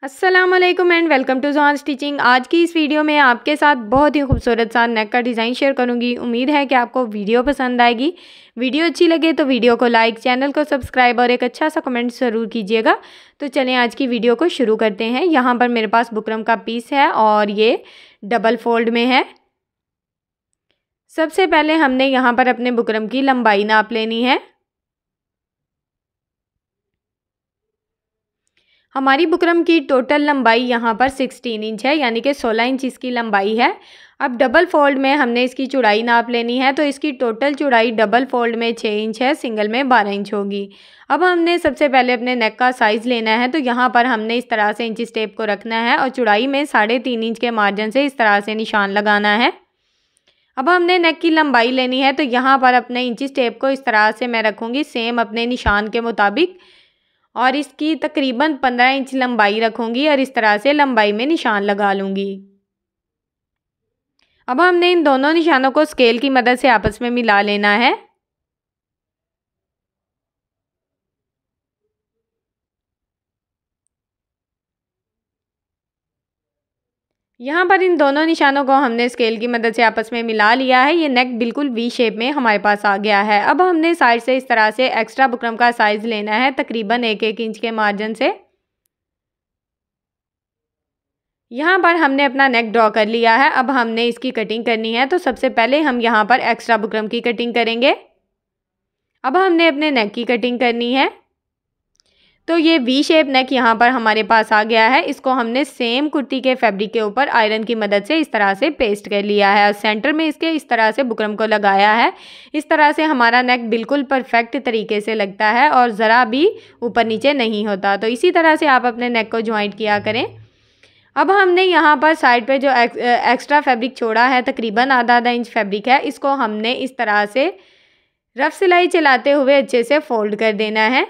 अस्सलामुअलैकुम and welcome to ज़ोहान stitching. आज की इस वीडियो में आपके साथ बहुत ही खूबसूरत सा नेक का डिज़ाइन शेयर करूंगी। उम्मीद है कि आपको वीडियो पसंद आएगी। वीडियो अच्छी लगे तो वीडियो को लाइक, चैनल को सब्सक्राइब और एक अच्छा सा कमेंट ज़रूर कीजिएगा। तो चलें आज की वीडियो को शुरू करते हैं। यहाँ पर मेरे पास बुकरम का पीस है और ये डबल फोल्ड में है। सबसे पहले हमने यहाँ पर अपने बुकरम की लंबाई नाप लेनी है। हमारी बुकरम की टोटल लंबाई यहाँ पर 16 इंच है, यानी कि 16 इंच इसकी लंबाई है। अब डबल फोल्ड में हमने इसकी चौड़ाई नाप लेनी है, तो इसकी टोटल चौड़ाई डबल फोल्ड में 6 इंच है, सिंगल में 12 इंच होगी। अब हमने सबसे पहले अपने नेक का साइज़ लेना है, तो यहाँ पर हमने इस तरह से इंची टेप को रखना है और चौड़ाई में 3.5 इंच के मार्जिन से इस तरह से निशान लगाना है। अब हमने नेक की लंबाई लेनी है, तो यहाँ पर अपने इंची टेप को इस तरह से मैं रखूँगी सेम अपने निशान के मुताबिक, और इसकी तकरीबन 15 इंच लंबाई रखूँगी और इस तरह से लंबाई में निशान लगा लूँगी। अब हमने इन दोनों निशानों को स्केल की मदद से आपस में मिला लेना है। यहाँ पर इन दोनों निशानों को हमने स्केल की मदद से आपस में मिला लिया है। ये नेक बिल्कुल वी शेप में हमारे पास आ गया है। अब हमने साइड से इस तरह से एक्स्ट्रा बुकरम का साइज़ लेना है, तकरीबन 1-1 इंच के मार्जिन से। यहाँ पर हमने अपना नेक ड्रॉ कर लिया है। अब हमने इसकी कटिंग करनी है, तो सबसे पहले हम यहाँ पर एक्स्ट्रा बुकरम की कटिंग करेंगे। अब हमने अपने नेक की कटिंग करनी है, तो ये वी शेप नेक यहाँ पर हमारे पास आ गया है। इसको हमने सेम कुर्ती के फैब्रिक के ऊपर आयरन की मदद से इस तरह से पेस्ट कर लिया है और सेंटर में इसके इस तरह से बुकरम को लगाया है। इस तरह से हमारा नेक बिल्कुल परफेक्ट तरीके से लगता है और ज़रा भी ऊपर नीचे नहीं होता। तो इसी तरह से आप अपने नेक को ज्वाइंट किया करें। अब हमने यहाँ पर साइड पे जो एक्स्ट्रा फैब्रिक छोड़ा है, तकरीबन आधा इंच फैब्रिक है, इसको हमने इस तरह से रफ सिलाई चलाते हुए अच्छे से फोल्ड कर देना है।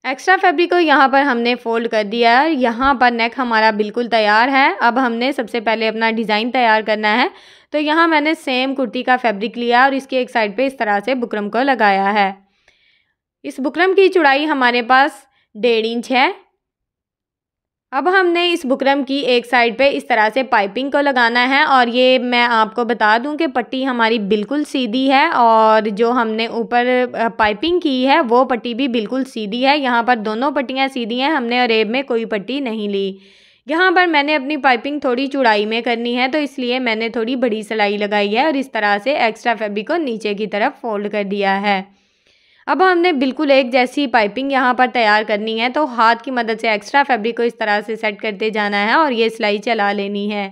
एक्स्ट्रा फैब्रिक को यहाँ पर हमने फोल्ड कर दिया है। यहाँ पर नेक हमारा बिल्कुल तैयार है। अब हमने सबसे पहले अपना डिज़ाइन तैयार करना है, तो यहाँ मैंने सेम कुर्ती का फैब्रिक लिया और इसकी एक साइड पे इस तरह से बुकरम को लगाया है। इस बुकरम की चौड़ाई हमारे पास 1.5 इंच है। अब हमने इस बुकरम की एक साइड पे इस तरह से पाइपिंग को लगाना है, और ये मैं आपको बता दूं कि पट्टी हमारी बिल्कुल सीधी है और जो हमने ऊपर पाइपिंग की है वो पट्टी भी बिल्कुल सीधी है। यहाँ पर दोनों पट्टियाँ सीधी हैं, हमने अरेब में कोई पट्टी नहीं ली। यहाँ पर मैंने अपनी पाइपिंग थोड़ी चौड़ाई में करनी है, तो इसलिए मैंने थोड़ी बड़ी सिलाई लगाई है और इस तरह से एक्स्ट्रा फैब्रिक को नीचे की तरफ फोल्ड कर दिया है। अब हमने बिल्कुल एक जैसी पाइपिंग यहाँ पर तैयार करनी है, तो हाथ की मदद से एक्स्ट्रा फैब्रिक को इस तरह से सेट करते जाना है और ये सिलाई चला लेनी है।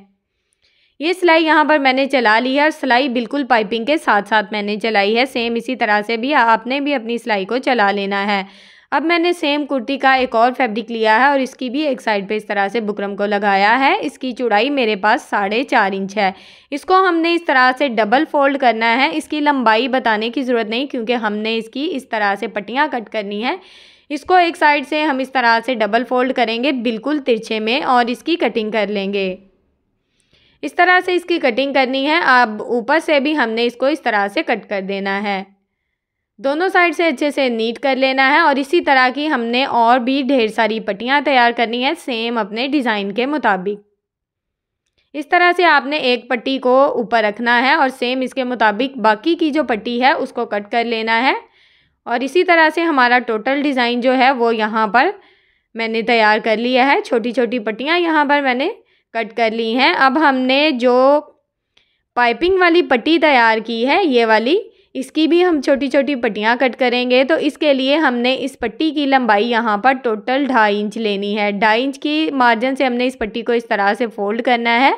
ये सिलाई यहाँ पर मैंने चला ली है और सिलाई बिल्कुल पाइपिंग के साथ साथ मैंने चलाई है। सेम इसी तरह से भी आपने भी अपनी सिलाई को चला लेना है। अब मैंने सेम कुर्ती का एक और फैब्रिक लिया है और इसकी भी एक साइड पे इस तरह से बुकरम को लगाया है। इसकी चौड़ाई मेरे पास 4.5 इंच है। इसको हमने इस तरह से डबल फोल्ड करना है। इसकी लंबाई बताने की ज़रूरत नहीं, क्योंकि हमने इसकी इस तरह से पट्टियाँ कट करनी है। इसको एक साइड से हम इस तरह से डबल फोल्ड करेंगे बिल्कुल तिरछे में और इसकी कटिंग कर लेंगे। इस तरह से इसकी कटिंग करनी है। अब ऊपर से भी हमने इसको इस तरह से कट कर देना है। दोनों साइड से अच्छे से नीट कर लेना है और इसी तरह की हमने और भी ढेर सारी पट्टियाँ तैयार करनी है सेम अपने डिज़ाइन के मुताबिक। इस तरह से आपने एक पट्टी को ऊपर रखना है और सेम इसके मुताबिक बाकी की जो पट्टी है उसको कट कर लेना है। और इसी तरह से हमारा टोटल डिज़ाइन जो है वो यहाँ पर मैंने तैयार कर लिया है। छोटी छोटी पट्टियाँ यहाँ पर मैंने कट कर ली हैं। अब हमने जो पाइपिंग वाली पट्टी तैयार की है, ये वाली, इसकी भी हम छोटी छोटी पट्टियाँ कट करेंगे। तो इसके लिए हमने इस पट्टी की लंबाई यहाँ पर टोटल 2.5 इंच लेनी है। 2.5 इंच की मार्जिन से हमने इस पट्टी को इस तरह से फोल्ड करना है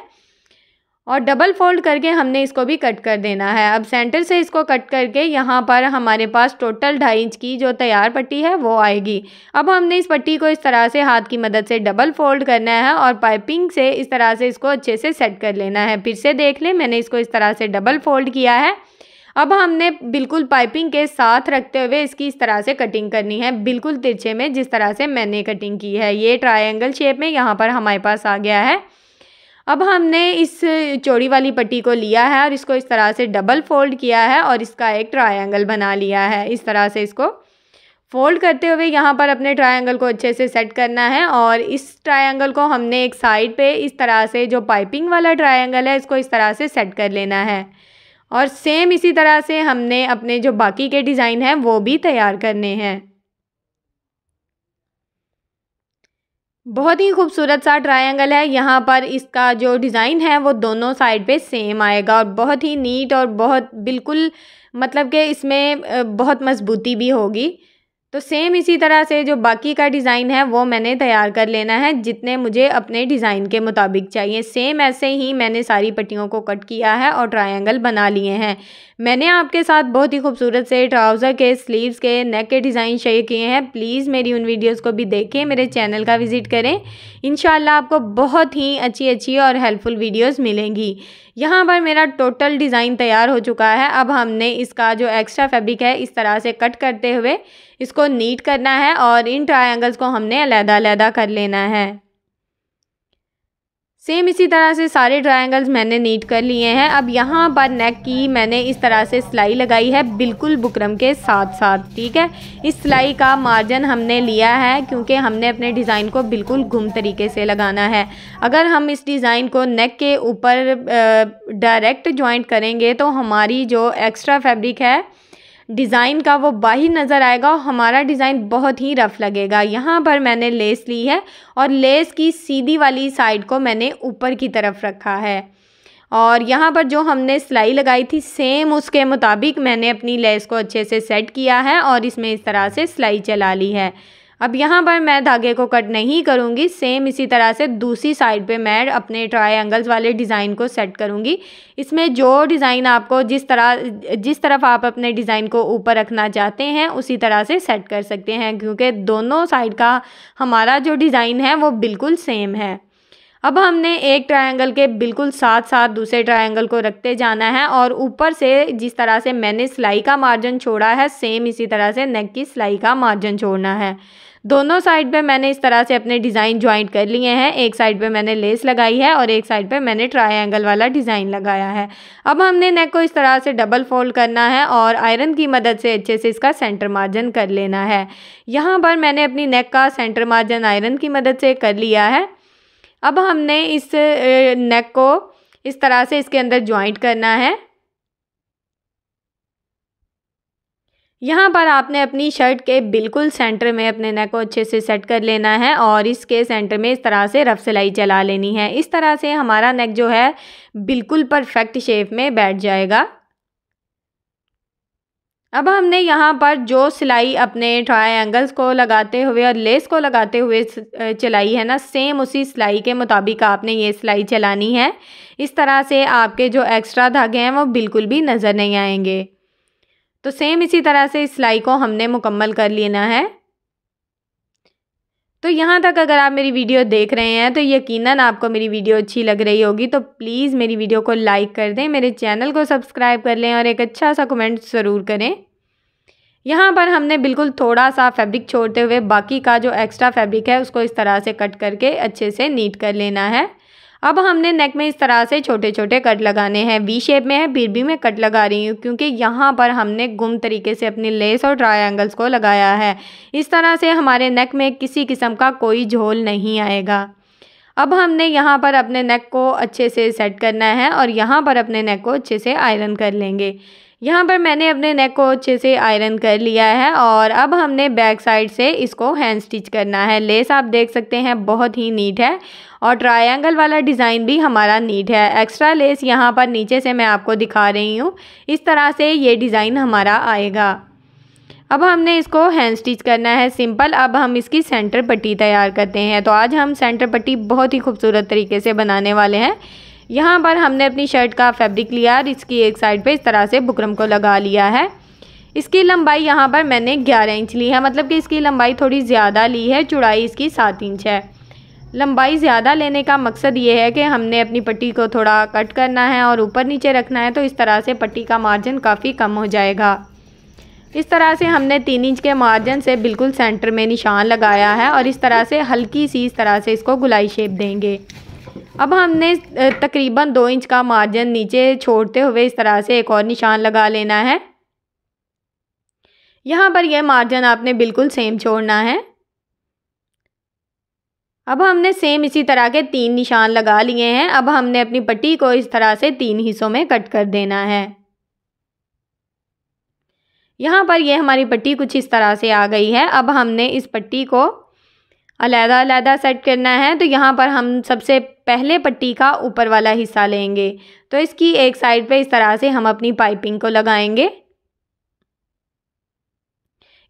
और डबल फोल्ड करके हमने इसको भी कट कर देना है। अब सेंटर से इसको कट करके यहाँ पर हमारे पास टोटल 2.5 इंच की जो तैयार पट्टी है वो आएगी। अब हमने इस पट्टी को इस तरह से हाथ की मदद से डबल फोल्ड करना है और पाइपिंग से इस तरह से इसको अच्छे से सेट कर लेना है। फिर से देख लें, मैंने इसको इस तरह से डबल फोल्ड किया है। अब हमने बिल्कुल पाइपिंग के साथ रखते हुए इसकी इस तरह से कटिंग करनी है, बिल्कुल तिरछे में, जिस तरह से मैंने कटिंग की है। ये ट्रायंगल शेप में यहाँ पर हमारे पास आ गया है। अब हमने इस चौड़ी वाली पट्टी को लिया है और इसको इस तरह से डबल फोल्ड किया है और इसका एक ट्रायंगल बना लिया है। इस तरह से इसको फोल्ड करते हुए यहाँ पर अपने ट्रायंगल को अच्छे से सेट करना है और इस ट्रायंगल को हमने एक साइड पे इस तरह से जो पाइपिंग वाला ट्रायंगल है इसको इस तरह से सेट कर लेना है। और सेम इसी तरह से हमने अपने जो बाकी के डिज़ाइन हैं वो भी तैयार करने हैं। बहुत ही खूबसूरत सा ट्रायंगल है। यहाँ पर इसका जो डिज़ाइन है वो दोनों साइड पे सेम आएगा और बहुत ही नीट और बहुत बिल्कुल मतलब कि इसमें बहुत मजबूती भी होगी। तो सेम इसी तरह से जो बाकी का डिज़ाइन है वो मैंने तैयार कर लेना है जितने मुझे अपने डिज़ाइन के मुताबिक चाहिए। सेम ऐसे ही मैंने सारी पट्टियों को कट किया है और ट्रायंगल बना लिए हैं। मैंने आपके साथ बहुत ही खूबसूरत से ट्राउज़र के, स्लीव्स के, नेक के डिज़ाइन शेयर किए हैं। प्लीज़ मेरी उन वीडियोस को भी देखें, मेरे चैनल का विज़िट करें। इंशाल्लाह आपको बहुत ही अच्छी और हेल्पफुल वीडियोस मिलेंगी। यहाँ पर मेरा टोटल डिज़ाइन तैयार हो चुका है। अब हमने इसका जो एक्स्ट्रा फैब्रिक है इस तरह से कट करते हुए इसको नीट करना है और इन ट्रायंगल्स को हमने अलग-अलग कर लेना है। सेम इसी तरह से सारे ट्रायंगल्स मैंने नीट कर लिए हैं। अब यहाँ पर नेक की मैंने इस तरह से सिलाई लगाई है बिल्कुल बुकरम के साथ साथ, ठीक है। इस सिलाई का मार्जिन हमने लिया है क्योंकि हमने अपने डिज़ाइन को बिल्कुल घुम तरीके से लगाना है। अगर हम इस डिज़ाइन को नेक के ऊपर डायरेक्ट जॉइंट करेंगे तो हमारी जो एक्स्ट्रा फैब्रिक है डिज़ाइन का वो बाहर नज़र आएगा और हमारा डिज़ाइन बहुत ही रफ़ लगेगा। यहाँ पर मैंने लेस ली है और लेस की सीधी वाली साइड को मैंने ऊपर की तरफ रखा है और यहाँ पर जो हमने सिलाई लगाई थी सेम उसके मुताबिक मैंने अपनी लेस को अच्छे से सेट किया है और इसमें इस तरह से सिलाई चला ली है। अब यहाँ पर मैं धागे को कट नहीं करूँगी, सेम इसी तरह से दूसरी साइड पे मैं अपने ट्रायंगल्स वाले डिज़ाइन को सेट करूँगी। इसमें जो डिज़ाइन आपको जिस तरफ आप अपने डिज़ाइन को ऊपर रखना चाहते हैं उसी तरह से सेट कर सकते हैं क्योंकि दोनों साइड का हमारा जो डिज़ाइन है वो बिल्कुल सेम है। अब हमने एक ट्रायंगल के बिल्कुल साथ साथ दूसरे ट्रायंगल को रखते जाना है और ऊपर से जिस तरह से मैंने सिलाई का मार्जिन छोड़ा है सेम इसी तरह से नेक की सिलाई का मार्जिन छोड़ना है। दोनों साइड पे मैंने इस तरह से अपने डिज़ाइन ज्वाइंट कर लिए हैं। एक साइड पे मैंने लेस लगाई है और एक साइड पे मैंने ट्रायंगल वाला डिज़ाइन लगाया है। अब हमने नेक को इस तरह से डबल फोल्ड करना है और आयरन की मदद से अच्छे से इसका सेंटर मार्जिन कर लेना है। यहाँ पर मैंने अपनी नेक का सेंटर मार्जिन आयरन की मदद से कर लिया है। अब हमने इस नेक को इस तरह से इसके अंदर ज्वाइंट करना है। यहाँ पर आपने अपनी शर्ट के बिल्कुल सेंटर में अपने नेक को अच्छे से सेट कर लेना है और इसके सेंटर में इस तरह से रफ सिलाई चला लेनी है। इस तरह से हमारा नेक जो है बिल्कुल परफेक्ट शेप में बैठ जाएगा। अब हमने यहाँ पर जो सिलाई अपने ट्रायंगल्स को लगाते हुए और लेस को लगाते हुए चलाई है ना, सेम उसी सिलाई के मुताबिक आपने ये सिलाई चलानी है। इस तरह से आपके जो एक्स्ट्रा धागे हैं वो बिल्कुल भी नज़र नहीं आएंगे। तो सेम इसी तरह से इस सिलाई को हमने मुकम्मल कर लेना है। तो यहाँ तक अगर आप मेरी वीडियो देख रहे हैं तो यकीनन आपको मेरी वीडियो अच्छी लग रही होगी। तो प्लीज़ मेरी वीडियो को लाइक कर दें, मेरे चैनल को सब्सक्राइब कर लें और एक अच्छा सा कमेंट ज़रूर करें। यहाँ पर हमने बिल्कुल थोड़ा सा फैब्रिक छोड़ते हुए बाकी का जो एक्स्ट्रा फैब्रिक है उसको इस तरह से कट करके अच्छे से नीट कर लेना है। अब हमने नेक में इस तरह से छोटे छोटे कट लगाने हैं। वी शेप में है फिर भी मैं कट लगा रही हूँ क्योंकि यहाँ पर हमने गुम तरीके से अपनी लेस और ट्रायंगल्स को लगाया है। इस तरह से हमारे नेक में किसी किस्म का कोई झोल नहीं आएगा। अब हमने यहाँ पर अपने नेक को अच्छे से सेट करना है और यहाँ पर अपने नेक को अच्छे से आयरन कर लेंगे। यहाँ पर मैंने अपने नेक को अच्छे से आयरन कर लिया है और अब हमने बैक साइड से इसको हैंड स्टिच करना है। लेस आप देख सकते हैं बहुत ही नीट है और ट्रायंगल वाला डिज़ाइन भी हमारा नीट है। एक्स्ट्रा लेस यहाँ पर नीचे से मैं आपको दिखा रही हूँ। इस तरह से ये डिज़ाइन हमारा आएगा। अब हमने इसको हैंड स्टिच करना है सिंपल। अब हम इसकी सेंटर पट्टी तैयार करते हैं। तो आज हम सेंटर पट्टी बहुत ही खूबसूरत तरीके से बनाने वाले हैं। यहाँ पर हमने अपनी शर्ट का फैब्रिक लिया और इसकी एक साइड पे इस तरह से बुकरम को लगा लिया है। इसकी लंबाई यहाँ पर मैंने 11 इंच ली है, मतलब कि इसकी लंबाई थोड़ी ज़्यादा ली है। चौड़ाई इसकी 7 इंच है। लंबाई ज़्यादा लेने का मकसद ये है कि हमने अपनी पट्टी को थोड़ा कट करना है और ऊपर नीचे रखना है, तो इस तरह से पट्टी का मार्जिन काफ़ी कम हो जाएगा। इस तरह से हमने 3 इंच के मार्जिन से बिल्कुल सेंटर में निशान लगाया है और इस तरह से हल्की सी इस तरह से इसको गुलाई शेप देंगे। अब हमने तकरीबन 2 इंच का मार्जिन नीचे छोड़ते हुए इस तरह से एक और निशान लगा लेना है। यहाँ पर यह मार्जिन आपने बिल्कुल सेम छोड़ना है। अब हमने सेम इसी तरह के 3 निशान लगा लिए हैं। अब हमने अपनी पट्टी को इस तरह से 3 हिस्सों में कट कर देना है। यहाँ पर यह हमारी पट्टी कुछ इस तरह से आ गई है। अब हमने इस पट्टी को अलग-अलग सेट करना है। तो यहाँ पर हम सबसे पहले पट्टी का ऊपर वाला हिस्सा लेंगे। तो इसकी एक साइड पे इस तरह से हम अपनी पाइपिंग को लगाएंगे।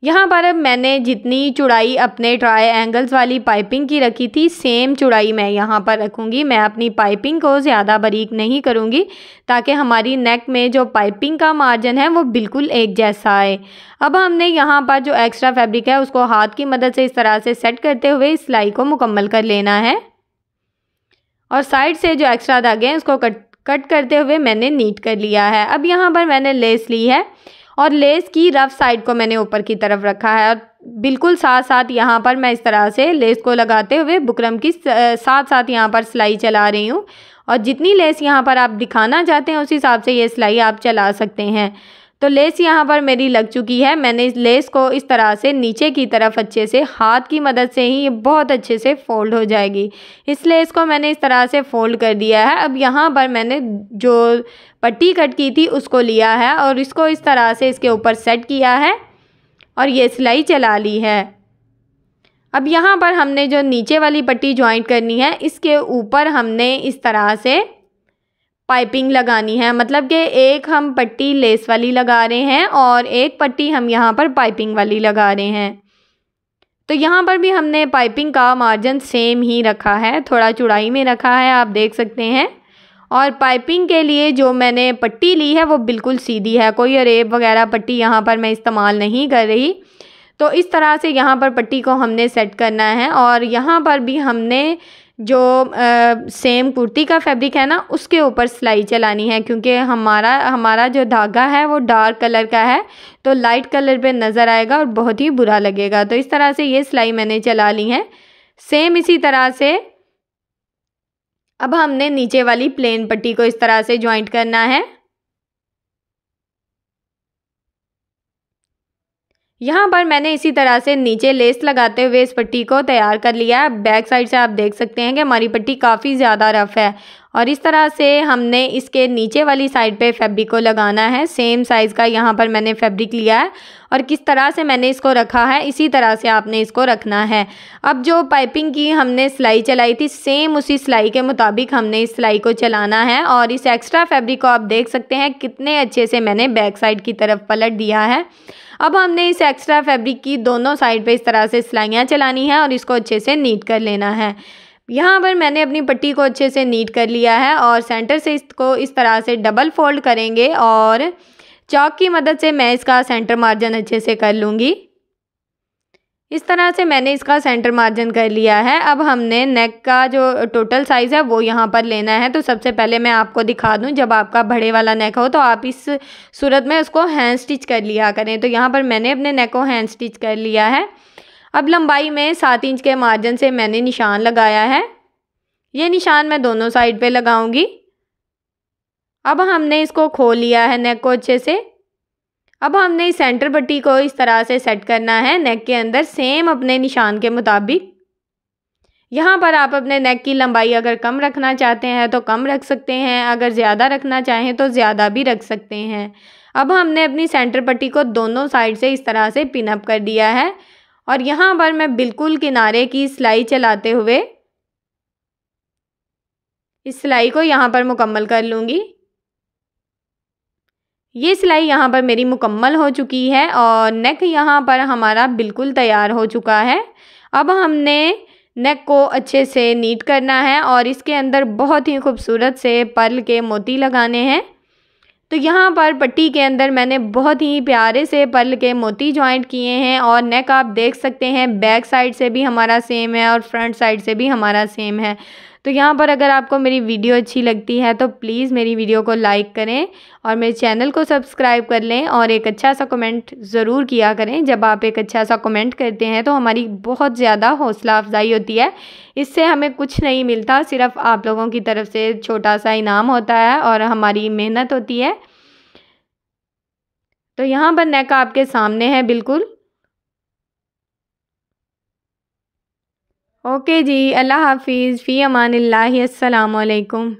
यहाँ पर अब मैंने जितनी चौड़ाई अपने ट्रायंगल्स वाली पाइपिंग की रखी थी, सेम चौड़ाई मैं यहाँ पर रखूँगी। मैं अपनी पाइपिंग को ज़्यादा बारीक नहीं करूँगी ताकि हमारी नेक में जो पाइपिंग का मार्जिन है वो बिल्कुल एक जैसा आए। अब हमने यहाँ पर जो एक्स्ट्रा फैब्रिक है उसको हाथ की मदद से इस तरह से सेट करते हुए इस सिलाई को मुकम्मल कर लेना है। और साइड से जो एक्स्ट्रा धागे हैं उसको कट करते हुए मैंने नीट कर लिया है। अब यहाँ पर मैंने लेस ली है और लेस की रफ साइड को मैंने ऊपर की तरफ रखा है और बिल्कुल साथ साथ यहाँ पर मैं इस तरह से लेस को लगाते हुए बुकरम की साथ साथ यहाँ पर सिलाई चला रही हूँ। और जितनी लेस यहाँ पर आप दिखाना चाहते हैं उस हिसाब से ये सिलाई आप चला सकते हैं। तो लेस यहाँ पर मेरी लग चुकी है। मैंने इस लेस को इस तरह से नीचे की तरफ अच्छे से हाथ की मदद से ही ये बहुत अच्छे से फ़ोल्ड हो जाएगी। इस लेस को मैंने इस तरह से फ़ोल्ड कर दिया है। अब यहाँ पर मैंने जो पट्टी कट की थी उसको लिया है और इसको इस तरह से इसके ऊपर सेट किया है और ये सिलाई चला ली है। अब यहाँ पर हमने जो नीचे वाली पट्टी जॉइंट करनी है इसके ऊपर हमने इस तरह से पाइपिंग लगानी है। मतलब कि एक हम पट्टी लेस वाली लगा रहे हैं और एक पट्टी हम यहाँ पर पाइपिंग वाली लगा रहे हैं। तो यहाँ पर भी हमने पाइपिंग का मार्जिन सेम ही रखा है, थोड़ा चौड़ाई में रखा है, आप देख सकते हैं। और पाइपिंग के लिए जो मैंने पट्टी ली है वो बिल्कुल सीधी है, कोई अरेब वगैरह पट्टी यहाँ पर मैं इस्तेमाल नहीं कर रही। तो इस तरह से यहाँ पर पट्टी को हमने सेट करना है। और यहाँ पर भी हमने जो सेम कुर्ती का फैब्रिक है ना उसके ऊपर सिलाई चलानी है, क्योंकि हमारा जो धागा है वो डार्क कलर का है तो लाइट कलर पे नज़र आएगा और बहुत ही बुरा लगेगा। तो इस तरह से ये सिलाई मैंने चला ली है। सेम इसी तरह से अब हमने नीचे वाली प्लेन पट्टी को इस तरह से जॉइंट करना है। यहाँ पर मैंने इसी तरह से नीचे लेस लगाते हुए इस पट्टी को तैयार कर लिया है। बैक साइड से आप देख सकते हैं कि हमारी पट्टी काफ़ी ज़्यादा रफ़ है और इस तरह से हमने इसके नीचे वाली साइड पे फैब्रिक को लगाना है। सेम साइज़ का यहाँ पर मैंने फैब्रिक लिया है और किस तरह से मैंने इसको रखा है इसी तरह से आपने इसको रखना है। अब जो पाइपिंग की हमने सिलाई चलाई थी सेम उसी सिलाई के मुताबिक हमने इस सिलाई को चलाना है। और इस एक्स्ट्रा फैब्रिक को आप देख सकते हैं कितने अच्छे से मैंने बैक साइड की तरफ पलट दिया है। अब हमने इस एक्स्ट्रा फैब्रिक की दोनों साइड पे इस तरह से सिलाइयाँ चलानी है और इसको अच्छे से नीट कर लेना है। यहाँ पर मैंने अपनी पट्टी को अच्छे से नीट कर लिया है और सेंटर से इसको इस तरह से डबल फोल्ड करेंगे और चॉक की मदद से मैं इसका सेंटर मार्जिन अच्छे से कर लूँगी। इस तरह से मैंने इसका सेंटर मार्जिन कर लिया है। अब हमने नेक का जो टोटल साइज़ है वो यहाँ पर लेना है। तो सबसे पहले मैं आपको दिखा दूँ, जब आपका बड़े वाला नेक हो तो आप इस सूरत में उसको हैंड स्टिच कर लिया करें। तो यहाँ पर मैंने अपने नेक को हैंड स्टिच कर लिया है। अब लंबाई में 7 इंच के मार्जिन से मैंने निशान लगाया है। ये निशान मैं दोनों साइड पे लगाऊंगी। अब हमने इसको खोल लिया है नेक को अच्छे से। अब हमने इस सेंटर पट्टी को इस तरह से सेट करना है नेक के अंदर, सेम अपने निशान के मुताबिक। यहाँ पर आप अपने नेक की लंबाई अगर कम रखना चाहते हैं तो कम रख सकते हैं, अगर ज़्यादा रखना चाहें तो ज़्यादा भी रख सकते हैं। अब हमने अपनी सेंटर पट्टी को दोनों साइड से इस तरह से पिन अप कर दिया है और यहाँ पर मैं बिल्कुल किनारे की सिलाई चलाते हुए इस सिलाई को यहाँ पर मुकम्मल कर लूँगी। ये सिलाई यहाँ पर मेरी मुकम्मल हो चुकी है और नेक यहाँ पर हमारा बिल्कुल तैयार हो चुका है। अब हमने नेक को अच्छे से नीट करना है और इसके अंदर बहुत ही खूबसूरत से पर्ल के मोती लगाने हैं। तो यहाँ पर पट्टी के अंदर मैंने बहुत ही प्यारे से पर्ल के मोती जॉइंट किए हैं और नेक आप देख सकते हैं बैक साइड से भी हमारा सेम है और फ्रंट साइड से भी हमारा सेम है। तो यहाँ पर अगर आपको मेरी वीडियो अच्छी लगती है तो प्लीज़ मेरी वीडियो को लाइक करें और मेरे चैनल को सब्सक्राइब कर लें और एक अच्छा सा कमेंट ज़रूर किया करें। जब आप एक अच्छा सा कमेंट करते हैं तो हमारी बहुत ज़्यादा हौसला अफजाई होती है। इससे हमें कुछ नहीं मिलता, सिर्फ आप लोगों की तरफ से छोटा सा इनाम होता है और हमारी मेहनत होती है। तो यहाँ पर नेक आपके सामने है बिल्कुल। ओके जी, अल्लाह हाफिज़, फ़ी अमानिल्लाहि, अस्सलामु अलैकुम।